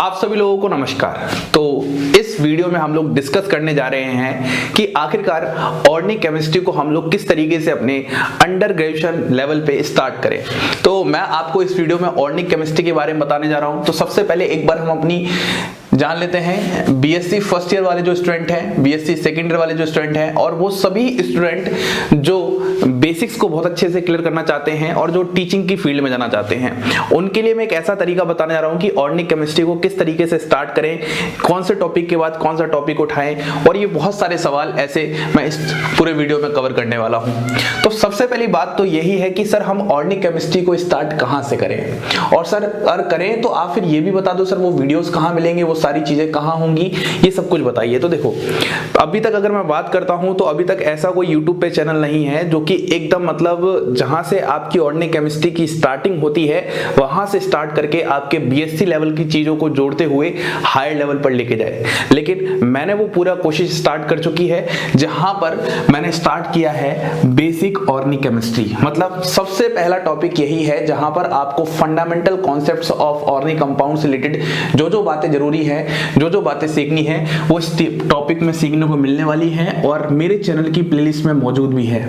आप सभी लोगों को नमस्कार। तो इस वीडियो में हम लोग डिस्कस करने जा रहे हैं कि आखिरकार ऑर्गेनिक केमिस्ट्री को हम लोग किस तरीके से अपने अंडर ग्रेजुएशन लेवल पे स्टार्ट करें। तो मैं आपको इस वीडियो में ऑर्गेनिक केमिस्ट्री के बारे में बताने जा रहा हूं। तो सबसे पहले एक बार हम अपनी जान लेते हैं बीएससी फर्स्ट ईयर वाले जो स्टूडेंट हैं, बीएससी सेकेंड ईयर वाले जो स्टूडेंट हैं और वो सभी स्टूडेंट जो बेसिक्स को बहुत अच्छे से क्लियर करना चाहते हैं और जो टीचिंग की फील्ड में जाना चाहते हैं, उनके लिए मैं एक ऐसा तरीका बताने जा रहा हूं कि ऑर्गेनिक केमिस्ट्री को किस तरीके से स्टार्ट करें, कौन से टॉपिक के बाद कौन सा टॉपिक उठाएं, और ये बहुत सारे सवाल ऐसे मैं इस पूरे वीडियो में कवर करने वाला हूं। तो सबसे पहली बात तो यही है कि सर हम ऑर्गेनिक केमिस्ट्री को स्टार्ट कहां से करें, और सर अगर करें तो आप फिर ये भी बता दो सर वो वीडियोस कहां मिलेंगे, वो सारी चीजें कहां होंगी, ये सब कुछ बताइए। तो देखो, अभी तक अगर मैं बात करता हूं तो अभी तक ऐसा कोई YouTube पे चैनल नहीं है जो कि एकदम मतलब जहां से आपकी ऑर्गेनिक केमिस्ट्री की स्टार्टिंग होती है वहां से स्टार्ट करके आपके बीएससी लेवल की चीजों को जोड़ते हुए हायर लेवल पर लेके जाए। लेकिन मैंने वो पूरा कोशिश स्टार्ट कर चुकी है, जहां पर मैंने स्टार्ट किया है बेसिक ऑर्गेनिक केमिस्ट्री। मतलब सबसे पहला टॉपिक यही है जहां पर आपको fundamental concepts of organic compound से रिलेटेड जो बातें जरूरी है, जो बातें सीखनी है, वो इस टॉपिक में सीखने को मिलने वाली है और मेरे चैनल की प्लेलिस्ट में मौजूद भी है।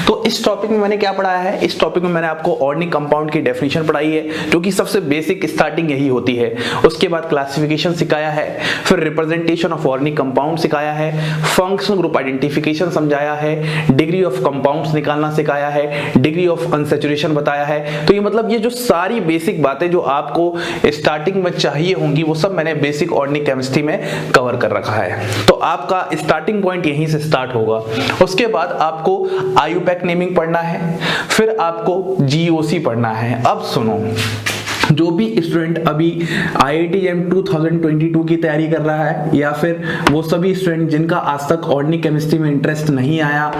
तो इस टॉपिक में मैंने क्या पढ़ाया है, इस टॉपिक में मैंने आपको ऑर्गेनिक कंपाउंड की डेफिनेशन पढ़ाई है, जो कि सबसे बेसिक स्टार्टिंग यही होती है। उसके बाद क्लासिफिकेशन सिखाया है, फिर रिप्रेजेंटेशन ऑफ ऑर्गेनिक कंपाउंड सिखाया है, फंक्शनल ग्रुप आइडेंटिफिकेशन समझाया है, डिग्री ऑफ कंपाउंड्स निकालना सिखाया है, डिग्री ऑफ अनसैचुरेशन बताया है। तो ये मतलब ये जो सारी बेसिक बातें जो आपको स्टार्टिंग में चाहिए होंगी, वो सब मैंने बेसिक ऑर्गेनिक केमिस्ट्री में कवर कर रखा है। तो आपका स्टार्टिंग पॉइंट यहीं से स्टार्ट होगा। उसके बाद आपको आईयूपैक नेमिंग पढ़ना है, फिर आपको जीओसी पढ़ना है। अब सुनो, जो भी स्टूडेंट अभी IIT JEM 2022 की तैयारी कर रहा है, या फिर वो सभी स्टूडेंट जिनका आज तक ऑर्गेनिक केमिस्ट्री में इंटरेस्ट नहीं आया,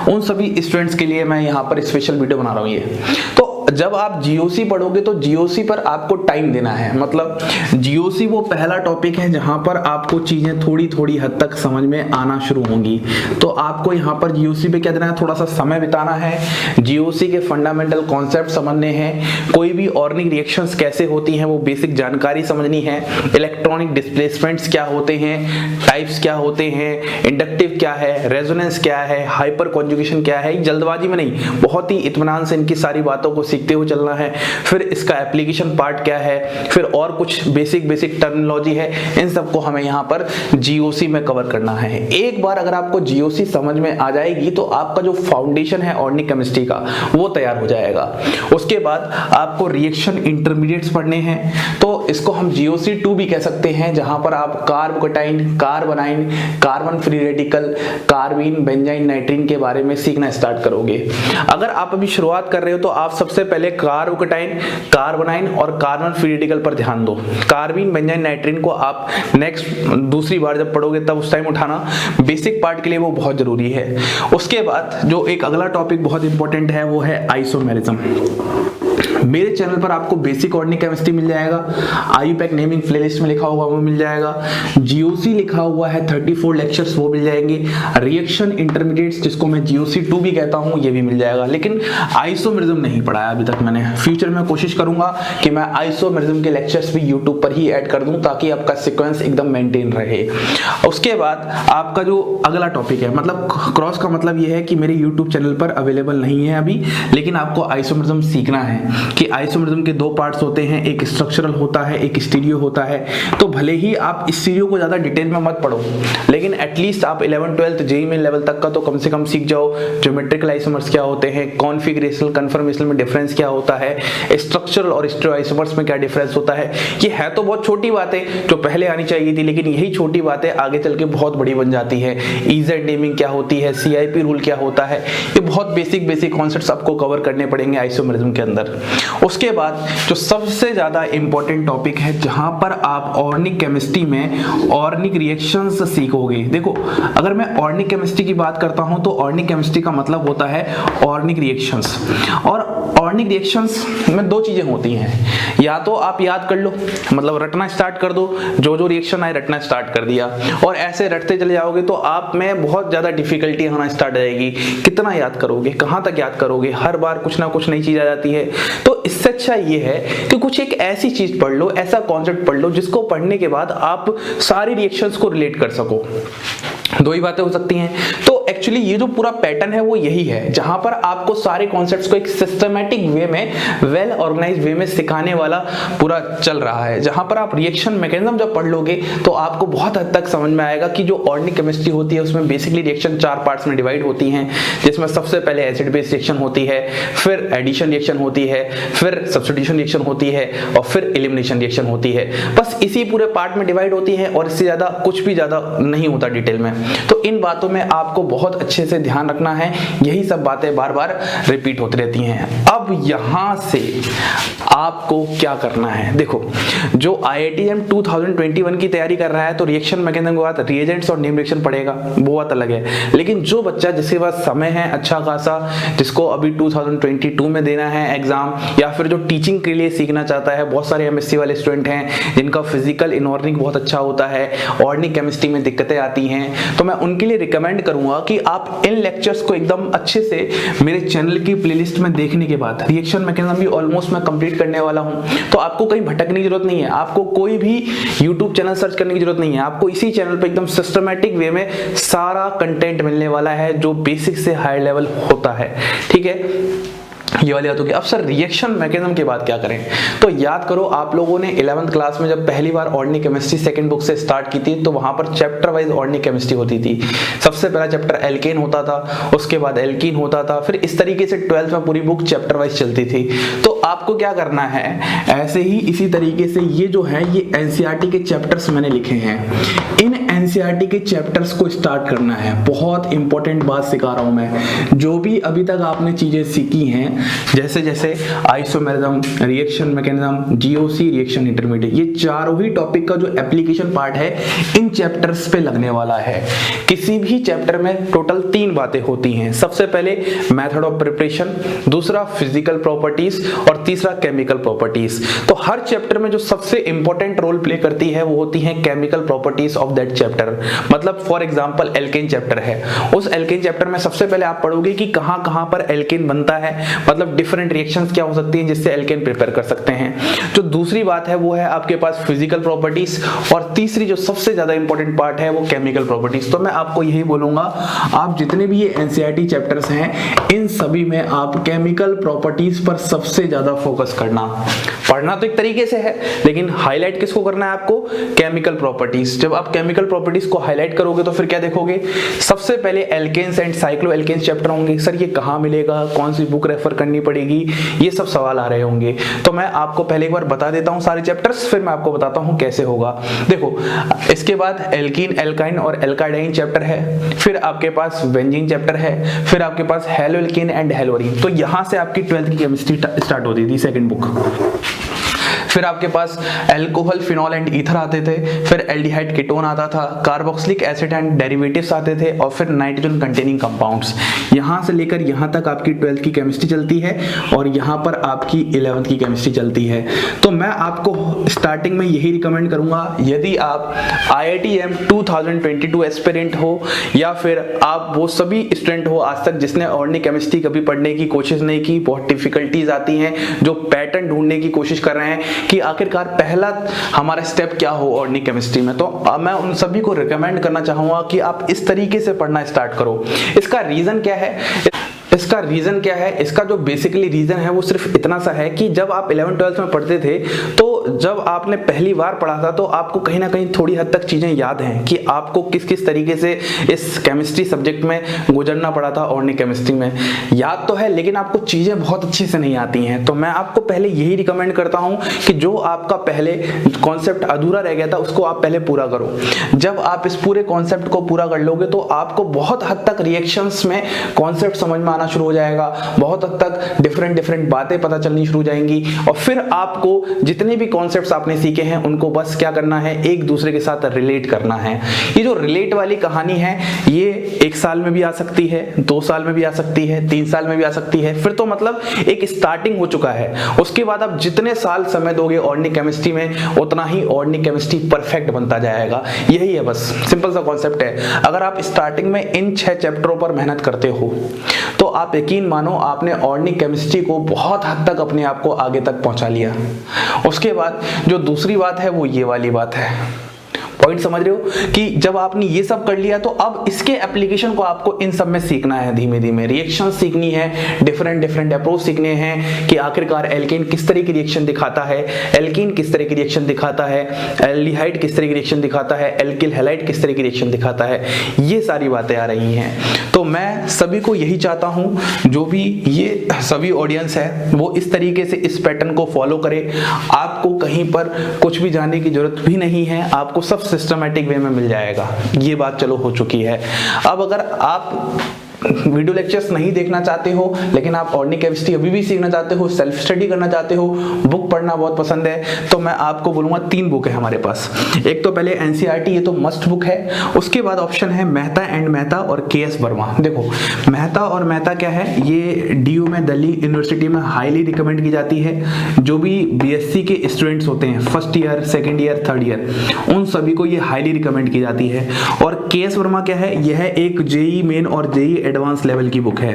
उन सभी स्टूडेंट्स के लिए मैं यहाँ पर स्पेशल वीडियो बना रहा हूँ। ये तो जब आप जीओसी पढ़ोगे तो जीओसी पर आपको टाइम देना है। मतलब जीओसी वो पहला टॉपिक है जहां पर आपको चीजें थोड़ी थोड़ी हद तक समझ में आना शुरू होंगी। तो आपको यहाँ पर जीओसी पे क्या देना है, थोड़ा सा समय बिताना है, जीओसी के फंडामेंटल कॉन्सेप्ट समझने हैं, कोई भी ऑर्गेनिक रिएक्शंस कैसे होती हैं वो बेसिक जानकारी समझनी है, इलेक्ट्रॉनिक डिस्प्लेसमेंट्स क्या होते हैं, टाइप्स क्या होते हैं, इंडक्टिव क्या है, रेजोनेंस क्या है, हाइपर कॉन्जुगेशन क्या है। जल्दबाजी में नहीं, बहुत ही इत्मीनान से इनकी सारी बातों को सीखते हुए चलना है। फिर इसका एप्लीकेशन पार्ट क्या है, फिर और कुछ बेसिक टर्मिनोलॉजी है, इन सबको हमें यहाँ पर जीओसी में कवर करना है। एक बार अगर आपको जीओसी समझ में आ जाएगी तो आपका जो फाउंडेशन है ऑर्गेनिक केमिस्ट्री का वो तैयार हो जाएगा। उसके बाद आपको रिएक्शन इंटरमीडिएट्स पढ़ने हैं, तो इसको हम जीओसी 2 भी कह सकते हैं, जहां पर आप carbocation, carbanion, carbon free radical, carbene, benzyne, nitrene के बारे में सीखना स्टार्ट करोगे। अगर आप अभी शुरुआत कर रहे हो तो आप सबसे पहले कार्बोकेटाइन, कार्बोनाइन और कार्बन फ्री रेडिकल पर ध्यान दो। कार्बीन, बेंजाइन, नाइट्रीन को आप नेक्स्ट दूसरी बार जब पढ़ोगे तब उस टाइम उठाना, बेसिक पार्ट के लिए वो बहुत जरूरी है। उसके बाद जो एक अगला टॉपिक बहुत इंपॉर्टेंट है वो है आइसोमेरिज्म। मेरे चैनल पर आपको बेसिक ऑर्गेनिक केमिस्ट्री मिल जाएगा, आईयूपैक नेमिंग प्लेलिस्ट में लिखा होगा वो मिल जाएगा, जीओसी लिखा हुआ है 34 लेक्चर्स वो मिल जाएंगे, रिएक्शन इंटरमीडिएट्स जिसको मैं जीओसी 2 भी कहता हूं ये भी मिल जाएगा। लेकिन आइसोमेरिज्म नहीं पढ़ाया अभी तक मैंने। फ्यूचर में कोशिश करूंगा कि मैं आइसोमेरिज्म के लेक्चर्स भी यूट्यूब पर ही ऐड कर दूं ताकि आपका सीक्वेंस एकदम मेंटेन रहे। उसके बाद आपका जो अगला टॉपिक है, मतलब क्रॉस का मतलब ये है कि मेरे यूट्यूब चैनल पर अवेलेबल नहीं है अभी, लेकिन आपको आइसोमेरिज्म सीखना है कि आइसोमेरिज्म के 2 पार्ट्स होते हैं, एक स्ट्रक्चरल होता है, एक स्टीरियो होता है। तो भले ही आप स्टीरियो को ज्यादा डिटेल में मत पढ़ो, लेकिन एटलीस्ट आप 11th 12th JEE main level तक का तो कम से कम सीख जाओ। ज्योमेट्रिकल आइसोमर्स क्या होते हैं, कॉन्फिगरेशनल कन्फर्मेशनल में डिफरेंस क्या होता है, स्ट्रक्चरल और स्टीरियो आइसोमर्स में क्या डिफरेंस होता है। ये है तो बहुत छोटी बातें जो पहले आनी चाहिए थी, लेकिन यही छोटी बातें आगे चल के बहुत बड़ी बन जाती है। ईजेड नेमिंग क्या होती है, CIP रूल क्या होता है, ये बहुत बेसिक कॉन्सेप्ट्स आपको कवर करने पड़ेंगे आइसोमेरिज्म के अंदर। उसके बाद जो सबसे ज्यादा इंपॉर्टेंट टॉपिक है जहां पर आप ऑर्गेनिक केमिस्ट्री में ऑर्गेनिक रिएक्शंस सीखोगे। देखो, अगर मैं ऑर्गेनिक केमिस्ट्री की बात करता हूं तो ऑर्गेनिक केमिस्ट्री का मतलब होता है ऑर्गेनिक रिएक्शंस, और ऑर्गेनिक रिएक्शंस में दो चीजें होती हैं, या तो आप याद कर लो, मतलब रटना स्टार्ट कर दो, जो जो रिएक्शन आए रटना स्टार्ट कर दिया, और ऐसे रटते चले जाओगे तो आप में बहुत ज्यादा डिफिकल्टी होना स्टार्ट हो जाएगी। कितना याद करोगे, कहां तक याद करोगे, हर बार कुछ ना कुछ नई चीज आ जाती है। तो इससे अच्छा ये है कि कुछ एक ऐसी चीज पढ़ लो, ऐसा कॉन्सेप्ट पढ़ लो जिसको पढ़ने के बाद आप सारी रिएक्शंस को रिलेट कर सको। दो ही बातें हो सकती हैं। तो एक्चुअली ये जो पूरा पैटर्न है वो यही है, जहां पर आपको सारे कॉन्सेप्ट्स को एक सिस्टमैटिक वे में, वेल ऑर्गेनाइज्ड वे में सिखाने वाला पूरा चल रहा है। जहां पर आप रिएक्शन मैकेनिज्म जब पढ़ लोगे तो आपको बहुत हद तक समझ में आएगा कि जो ऑर्गेनिक केमिस्ट्री होती है उसमें बेसिकली रिएक्शन 4 पार्ट्स में डिवाइड होती हैं, जिसमें सबसे पहले एसिड बेस रिएक्शन होती है, फिर एडिशन रिएक्शन होती है, फिर सब्स्टिट्यूशन रिएक्शन होती है, और फिर एलिमिनेशन रिएक्शन होती है। बस इसी पूरे पार्ट में डिवाइड होती है और इससे ज्यादा कुछ भी ज्यादा नहीं होता डिटेल में। तो इन बातों में आपको बहुत अच्छे से ध्यान रखना है, यही सब बातें बार बार रिपीट होती रहती हैं। अब यहां से आपको क्या करना है, देखो जो IITM 2021 की तैयारी कर रहा है तो रिएक्शन मैकेनिज्म के बाद रिएजेंट्स और नेम रिएक्शन पढ़ेगा, वो बात अलग है। लेकिन जो बच्चा जिसके पास समय है अच्छा खासा, जिसको अभी 2022 में देना है एग्जाम, या फिर जो टीचिंग के लिए सीखना चाहता है, बहुत सारे MSc वाले स्टूडेंट हैं जिनका फिजिकल इनऑर्गेनिक बहुत अच्छा होता है, ऑर्गेनिक केमिस्ट्री में दिक्कतें आती हैं, तो मैं उनके लिए रिकमेंड करूंगा कि आप इन लेक्चर्स को एकदम अच्छे से मेरे चैनल की प्लेलिस्ट में देखने के बाद, रिएक्शन मैकेनिज्म भी ऑलमोस्ट मैं कंप्लीट करने वाला हूं, तो आपको कहीं भटकने की जरूरत नहीं है, आपको कोई भी YouTube चैनल सर्च करने की जरूरत नहीं है। आपको इसी चैनल पे एकदम सिस्टमैटिक वे में सारा कंटेंट मिलने वाला है जो बेसिक से हाई लेवल होता है, ठीक है। ये वाली बात होगी। अब सर रिएक्शन मैकेनिज्म के बाद क्या करें, तो याद करो आप लोगों ने 11th क्लास में जब पहली बार ऑर्गेनिक केमिस्ट्री सेकंड बुक से स्टार्ट की थी तो वहां पर चैप्टर वाइज ऑर्गेनिक केमिस्ट्री होती थी। सबसे पहला चैप्टर एल्केन होता था, उसके बाद एल्कीन होता था, फिर इस तरीके से 12th में पूरी बुक चैप्टर वाइज चलती थी। तो आपको क्या करना है, ऐसे ही इसी तरीके से ये जो है ये NCERT के चैप्टर्स मैंने लिखे हैं, इन NCERT के चैप्टर्स को स्टार्ट करना है। बहुत इंपॉर्टेंट बात सिखा रहा हूं मैं, जो भी अभी तक आपने चीजें सीखी हैं, जैसे जैसे isomerism, reaction mechanism, GOC, reaction intermediate, ये चारों ही टॉपिक का जो एप्लीकेशन पार्ट है इन चैप्टर्स पे लगने वाला है। किसी भी चैप्टर में टोटल 3 बातें होती हैं। सबसे पहले मेथड ऑफ प्रिपरेशन, दूसरा फिजिकल प्रॉपर्टीज और तीसरा केमिकल प्रॉपर्टीज। तो हर चैप्टर में जो सबसे इंपॉर्टेंट रोल प्ले करती है वो होती है chemical properties of that chapter. मतलब फॉर एग्जांपल एल्केन चैप्टर है, उस एल्केन चैप्टर में सबसे पहले आप पढ़ोगे कि कहां कहां पर एल्केन बनता है, मतलब डिफरेंट रिएक्शंस क्या हो सकती हैं जिससे एल्केन प्रिपेयर कर सकते हैं। जो दूसरी बात है वो है आपके पास फिजिकल प्रॉपर्टीज, और तीसरी जो सबसे ज्यादा इंपॉर्टेंट पार्ट है वो केमिकल प्रॉपर्टीज। तो मैं आपको यही बोलूंगा, आप जितने भी ये NCERT चैप्टर्स हैं इन सभी में आप केमिकल प्रॉपर्टीज पर सबसे ज्यादा फोकस करना। पढ़ना तो एक तरीके से है, लेकिन हाईलाइट किसको करना है आपको, केमिकल प्रॉपर्टीज। जब आप केमिकल प्रॉपर्टीज को हाईलाइट करोगे तो फिर क्या देखोगे, सबसे पहले alkanes and cyclo alkanes chapter होंगे। सर ये कहां मिलेगा, कौन सी बुक रेफर करनी पड़ेगी, ये सब सवाल आ रहे होंगे। तो मैं आपको पहले एक बार बता देता हूं सारे चैप्टर्स, फिर मैं आपको बताता हूं कैसे होगा। देखो इसके बाद एल्कीन, एल्काइन और एल्काडाइन चैप्टर है, फिर आपके पास बेंजीन चैप्टर है, फिर आपके पास हेलोएल्कीन एंड हेलोरीन। तो यहां से आपकी 12th की केमिस्ट्री स्टार्ट होती थी सेकंड बुक। फिर आपके पास अल्कोहल, फिनॉल एंड ईथर आते थे, फिर एल्डिहाइड कीटोन आता था, कार्बोक्सिलिक एसिड एंड डेरिवेटिव्स आते थे, और फिर नाइट्रोजन कंटेनिंग कंपाउंड्स। यहां से लेकर यहां तक आपकी 12th की केमिस्ट्री चलती है और यहां पर आपकी 11th की केमिस्ट्री चलती है। तो मैं आपको स्टार्टिंग में यही रिकमेंड करूंगा, यदि आप IITM 2022 एस्पिरेंट हो या फिर आप वो सभी स्टूडेंट हो आज तक जिसने ऑर्गेनिक केमिस्ट्री कभी पढ़ने की कोशिश नहीं की, बहुत डिफिकल्टीज आती हैं, जो पैटर्न ढूंढने की कोशिश कर रहे हैं कि आखिरकार पहला हमारा स्टेप क्या हो ऑर्गेनिक केमिस्ट्री में, तो मैं उन सभी को रिकमेंड करना चाहूंगा कि आप इस तरीके से पढ़ना स्टार्ट करो। इसका रीजन क्या है, इसका जो बेसिकली रीजन है वो सिर्फ इतना सा है कि जब आप 11th-12th में पढ़ते थे तो जब आपने पहली बार पढ़ा था तो आपको कहीं ना कहीं थोड़ी हद तक चीजें याद हैं कि आपको किस किस तरीके से इस केमिस्ट्री सब्जेक्ट में गुजरना पड़ा था। ऑर्गेनिक केमिस्ट्री में याद तो है लेकिन आपको चीजें बहुत अच्छे से नहीं आती हैं। तो मैं आपको पहले यही रिकमेंड करता हूं कि जो आपका पहले कॉन्सेप्ट अधूरा रह गया था उसको आप पहले पूरा करो। जब आप इस पूरे कॉन्सेप्ट को पूरा कर लोगे तो आपको बहुत हद तक रिएक्शंस में कॉन्सेप्ट समझ में आना शुरू हो जाएगा, बहुत हद तक डिफरेंट बातें पता चलनी शुरू हो जाएंगी और फिर आपको जितने भी कॉन्सेप्ट्स आपने सीखे हैं उनको बस क्या करना है, एक दूसरे के साथ रिलेट करना है। ये जो रिलेट वाली कहानी है ये 1 साल में भी आ सकती है, 2 साल में भी आ सकती है, 3 साल में भी आ सकती है, फिर तो मतलब एक स्टार्टिंग हो चुका है। उसके बाद आप जितने साल समय दोगे ऑर्गेनिक केमिस्ट्री में उतना ही ऑर्गेनिक केमिस्ट्री परफेक्ट बनता जाएगा। यही है, बस सिंपल सा कॉन्सेप्ट है। अगर आप स्टार्टिंग में इन 6 चैप्टरों पर मेहनत करते हो तो आप यकीन मानो आपने ऑर्गेनिक केमिस्ट्री को बहुत हद तक अपने आप को आगे तक पहुंचा लिया। उसके बाद जो दूसरी बात है वो ये वाली बात है, पॉइंट समझ रहे हो कि जब आपने ये सब कर लिया तो अब इसके एप्लीकेशन को आपको इन सब में सीखना है। धीमे धीमे रिएक्शन सीखनी है, डिफरेंट अप्रोच सीखने हैं कि आखिरकार एल्केन किस तरह की रिएक्शन दिखाता है, एल्कीन किस तरह की रिएक्शन दिखाता है, एल्डिहाइड किस तरह की रिएक्शन दिखाता है, एल्किल हैलाइड किस तरह की रिएक्शन दिखाता है। ये सारी बातें आ रही हैं। तो मैं सभी को यही चाहता हूं, जो भी ये सभी ऑडियंस है वो इस तरीके से इस पैटर्न को फॉलो करे। आपको कहीं पर कुछ भी जानने की जरूरत भी नहीं है, आपको सब सिस्टमैटिक वे में मिल जाएगा। ये बात चलो हो चुकी है। अब अगर आप वीडियो लेक्चर्स नहीं देखना चाहते हो लेकिन आप ऑर्गेनिक केमिस्ट्री अभी भी सीखना चाहते हो, सेल्फ स्टडी करना चाहते हो, बुक पढ़ना बहुत पसंद है, तो मैं आपको बोलूंगा 3 बुक है हमारे पास। एक तो पहले एनसीईआरटी, ये तो मस्ट बुक है। उसके बाद ऑप्शन है मेहता एंड मेहता और केएस वर्मा। देखो मेहता और मेहता क्या है, ये डीयू में दिल्ली यूनिवर्सिटी में हाईली रिकमेंड की जाती है। जो भी बीएससी के स्टूडेंट्स होते हैं, first year, second year, third year, उन सभी को ये हाईली रिकमेंड की जाती है। और केएस वर्मा क्या है, यह एक जेई मेन और जेई एडवांस लेवल की बुक है।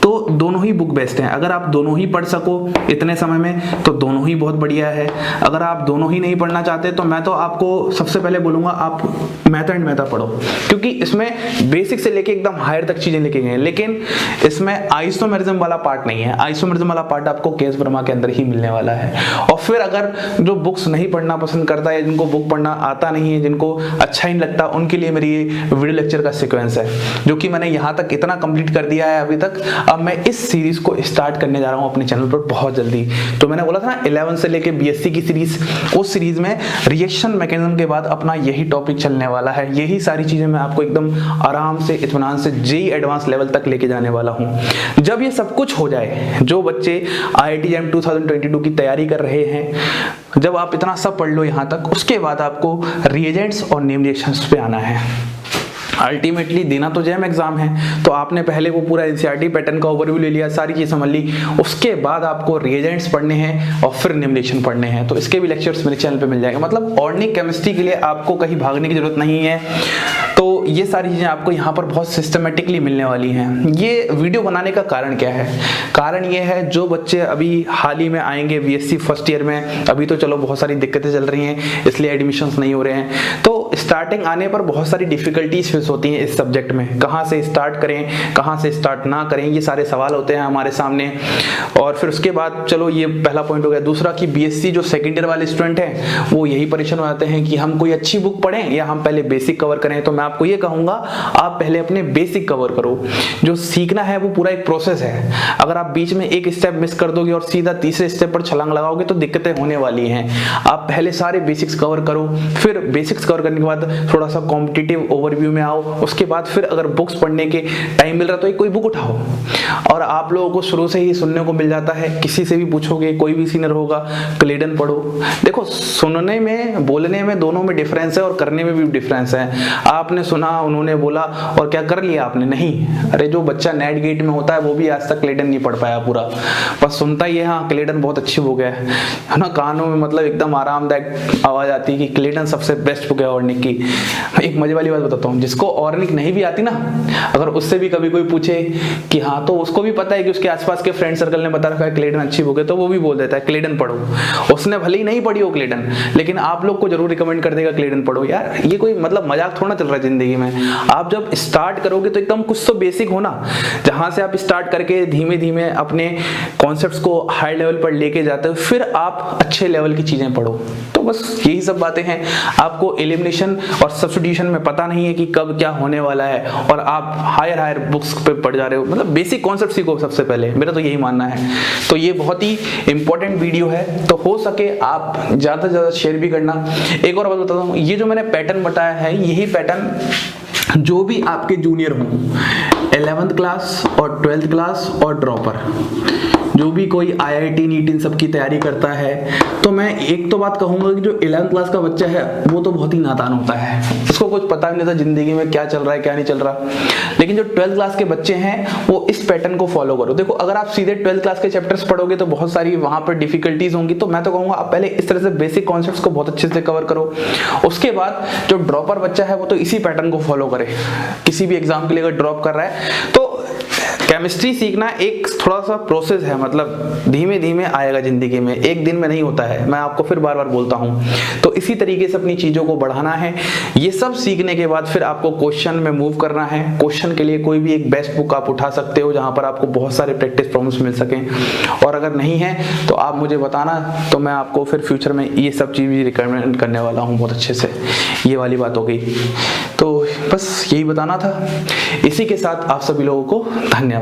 तो दोनों ही बुक बेस्ट हैं। अगर आप दोनों ही पढ़ सको इतने समय में तो दोनों ही बहुत बढ़िया है। अगर आप दोनों ही नहीं पढ़ना चाहते तो मैं तो आपको सबसे पहले बोलूंगा आप मेहता एंड मेहता पढ़ो, क्योंकि इसमें बेसिक से लेके एकदम हायर तक चीजें लिखी गई हैं। लेकिन इसमें आइसोमेरिज्म वाला पार्ट नहीं है। आइसोमेरिज्म वाला पार्ट आपको केएस वर्मा के अंदर ही मिलने वाला है। और फिर अगर जो बुक्स नहीं पढ़ना पसंद करता है, जिनको बुक पढ़ना आता नहीं है, जिनको अच्छा ही नहीं लगता, उनके लिए मेरी ये वीडियो लेक्चर का सीक्वेंस है जो कि मैंने यहाँ तक इतना कंप्लीट कर दिया है अभी तक। अब मैं इस सीरीज को स्टार्ट करने जा रहा हूँ अपने चैनल पर बहुत जल्दी। तो मैंने बोला था ना 11 से लेके बीएससी की सीरीज, उस सीरीज में रिएक्शन मैकेनिज्म के बाद अपना यही टॉपिक चलने वाला है। यही सारी चीजें मैं आपको एकदम आराम से इत्मीनान से जेईई एडवांस लेवल तक लेके जाने वाला हूँ। जब ये सब कुछ हो जाए, जो बच्चे IIT JAM 2022 की तैयारी कर रहे हैं, जब आप इतना सब पढ़ लो यहाँ तक, उसके बाद आपको रिएजेंट्स और नेम रिएक्शंस पे आना है। अल्टीमेटली देना तो जैम एग्जाम है, तो आपने पहले वो पूरा एनसीईआरटी पैटर्न का ओवरव्यू ले लिया, सारी चीज समझ ली। उसके बाद आपको रिएजेंट्स पढ़ने हैं और फिर नेम रिएक्शन पढ़ने हैं। तो इसके भी लेक्चर्स मेरे चैनल पे मिल जाएंगे। मतलब ऑर्गेनिक केमिस्ट्री के लिए आपको कहीं भागने की जरूरत नहीं है। तो ये सारी चीजें आपको यहाँ पर बहुत सिस्टमेटिकली मिलने वाली हैं। ये वीडियो बनाने का कारण क्या है? कारण ये है, जो बच्चे अभी हाल ही में आएंगे बीएससी फर्स्ट ईयर में, अभी तो चलो बहुत सारी दिक्कतें चल रही हैं इसलिए एडमिशंस नहीं हो रहे हैं, तो स्टार्टिंग आने पर बहुत सारी डिफिकल्टीज फेस होती हैं इस सब्जेक्ट में। कहाँ से स्टार्ट करें, कहाँ से स्टार्ट ना करें, ये सारे सवाल होते हैं हमारे सामने। और फिर उसके बाद चलो ये पहला पॉइंट हो गया। दूसरा कि बीएससी जो सेकेंड ईयर वाले स्टूडेंट हैं वो यही परेशान हो जाते हैं कि हम कोई अच्छी बुक पढ़ें या हम पहले बेसिक कवर करें। तो मैं आपको ये कहूंगा आप पहले अपने बेसिक कवर करो। जो सीखना है वो पूरा एक प्रोसेस है। अगर आप बीच में एक स्टेप मिस कर दोगे और सीधा तीसरे स्टेप पर छलांग लगाओगे तो दिक्कतें होने वाली हैं। आप पहले सारे बेसिक्स कवर करो, फिर बेसिक्स कवर करने के बाद थोड़ा सा कॉम्पिटिटिव ओवरव्यू में आओ। उसके बाद फिर अगर बुक्स पढ़ने के टाइम मिल रहा तो एक कोई बुक उठाओ। और आप लोगों को शुरू से ही सुनने को मिल जाता है, किसी से भी पूछोगे, कोई भी सीनियर होगा, क्लेडन पढ़ो। देखो सुनने में, बोलने में दोनों में डिफरेंस है और करने में भी डिफरेंस है। आपने सुना, उन्होंने बोला और क्या कर लिया आपने? नहीं। अरे जो बच्चा नेट गेट में होता है वो भी आज तक क्लेडन नहीं पढ़ पाया पूरा, बस सुनता ही है हाँ क्लेडन बहुत अच्छी बुक है ना, कानों में मतलब एकदम आरामदायक आवाज आती है कि क्लेडन सबसे बेस्ट बुक है ऑर्गेनिक की। एक मजे वाली बात बताता हूँ, जिसको ऑर्गेनिक नहीं भी आती ना, अगर उससे भी कभी कोई पूछे कि हाँ, तो उसको भी पता है कि उसके आसपास के फ्रेंड सर्कल ने बता रखा है क्लेडन अच्छी बुक है, तो वो भी बोल देता है क्लेडन पढ़ो। उसने भले ही नहीं पढ़ी हो क्लेडन, लेकिन आप लोग को जरूर रिकमेंड कर देगा क्लेडन पढ़ो। यार ये कोई मतलब मजाक थोड़ा चल रहा है जिंदगी में। आप जब स्टार्ट करोगे तो एकदम कुछ तो बेसिक होना, जहां से आप स्टार्ट करके धीमे धीमे अपने कॉन्सेप्ट्स को हाई लेवल पर लेके जाते हो, फिर आप अच्छे लेवल की चीजें पढ़ो। तो बस यही सब बातें हैं। आपको एलिमिनेशन और सब्स्टिट्यूशन में पता नहीं है कि कब क्या होने वाला है और आप हायर बुक्स पे पढ़ जा रहे हो। मतलब बेसिक कॉन्सेप्ट सीखो सबसे पहले, मेरा तो यही मानना है। तो ये बहुत ही इंपॉर्टेंट वीडियो है, तो हो सके आप ज्यादा से ज्यादा शेयर भी करना। एक और बात बताता हूँ, ये जो मैंने पैटर्न बताया है, यही पैटर्न जो भी आपके जूनियर हों, 11th क्लास और 12th क्लास और ड्रॉपर, जो भी कोई IIT नीट इन सब की तैयारी करता है, तो मैं एक तो बात कहूंगा कि जो 11th क्लास का बच्चा है वो तो बहुत ही नादान होता है, उसको कुछ पता भी नहीं था जिंदगी में क्या चल रहा है क्या नहीं चल रहा। लेकिन जो 12th क्लास के बच्चे हैं वो इस पैटर्न को फॉलो करो। देखो अगर आप सीधे 12th क्लास के चैप्टर्स पढ़ोगे तो बहुत सारी वहां पर डिफिकल्टीज होंगी, तो मैं तो कहूंगा आप पहले इस तरह से बेसिक कॉन्सेप्ट्स को बहुत अच्छे से कवर करो। उसके बाद जो ड्रॉपर बच्चा है वो तो इसी पैटर्न को फॉलो करे। किसी भी एग्जाम के लिए अगर ड्रॉप कर रहा है तो केमिस्ट्री सीखना एक थोड़ा सा प्रोसेस है, मतलब धीमे धीमे आएगा जिंदगी में, एक दिन में नहीं होता है, मैं आपको फिर बार बार बोलता हूं। तो इसी तरीके से अपनी चीजों को बढ़ाना है। ये सब सीखने के बाद फिर आपको क्वेश्चन में मूव करना है। क्वेश्चन के लिए कोई भी एक बेस्ट बुक आप उठा सकते हो जहां पर आपको बहुत सारे प्रैक्टिस प्रॉब्लम्स मिल सकें, और अगर नहीं है तो आप मुझे बताना, तो मैं आपको फिर फ्यूचर में ये सब चीज भी रिकमेंड करने वाला हूँ बहुत अच्छे से। ये वाली बात हो गई, तो बस यही बताना था। इसी के साथ आप सभी लोगों को धन्यवाद।